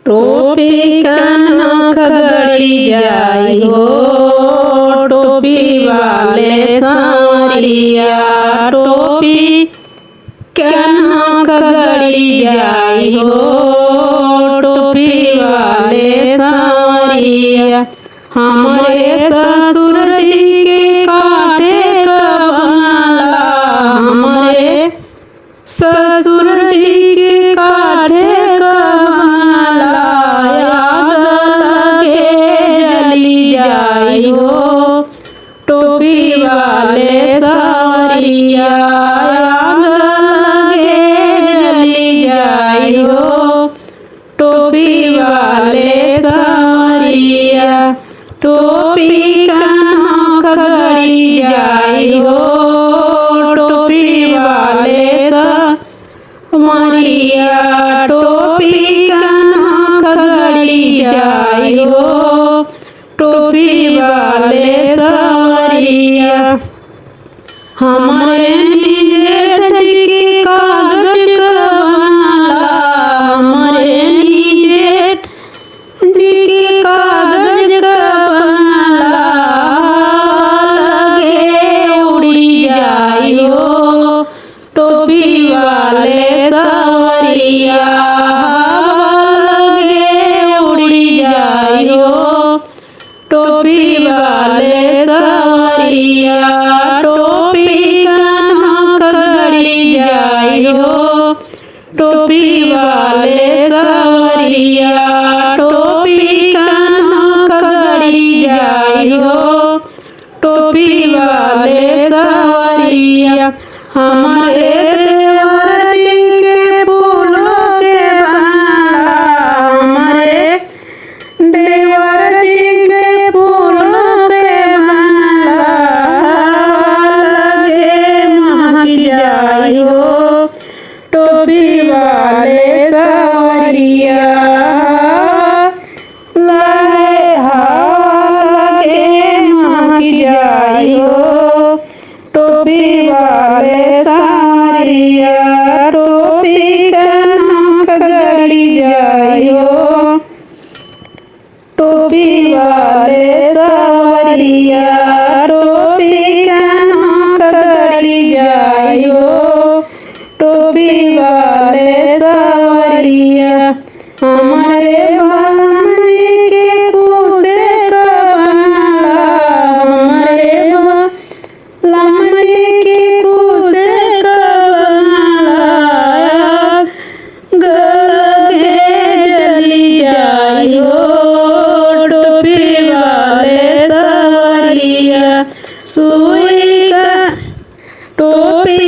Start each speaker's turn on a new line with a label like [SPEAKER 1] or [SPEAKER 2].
[SPEAKER 1] टोपी का नख गड़ी जाई हो टोपी वाले सांवरिया। टोपी का नख गड़ी जाई हो टोपी वाले सांवरिया। हमारे ससुर जी के काटे का बंगला, हमारे ससुर जी के काटे का बंगला। आग लगे जली जाई हो टोपी वाले सांवरिया। आग लगे जली जाई हो टोपी वाले सांवरिया। टोपी का नख गड़ी जाई हो टोपी वाले सांवरिया। टोपी का नख गड़ी जाई हो टोपी वाले सांवरिया। हमारे जेठ जी के कागज का बंगला, हमारे जेठ जी के कागज का बंगला। लगे उड़ी जाई हो टोपी वाले सांवरिया। लगे उड़ी जाई हो टोपी वाले सांवरिया। टोपी का नख गड़ी जाई हो टोपी वाले सांवरिया। टोपी का नख गड़ी जाई हो टोपी वाले सांवरिया। हमारे देवर जी के फूलों के बंगला, हमारे देवर जी के फूलों के बंगला। लगे महक जाई हो टोपी वाले सांवरिया। लगे महक जाई हो टोपी वाले सांवरिया। टोपी का नख गड़ी जाई हो टोपी वाले सांवरिया। टोपी का नख गड़ी जाई हो टोपी वाले सांवरिया। हमारे बलम जी के कुसे का बंगला, हमारे बलम जी के कुसे का बंगला। लगे जली जाई हो टोपी वाले सांवरिया। सुई का टोपी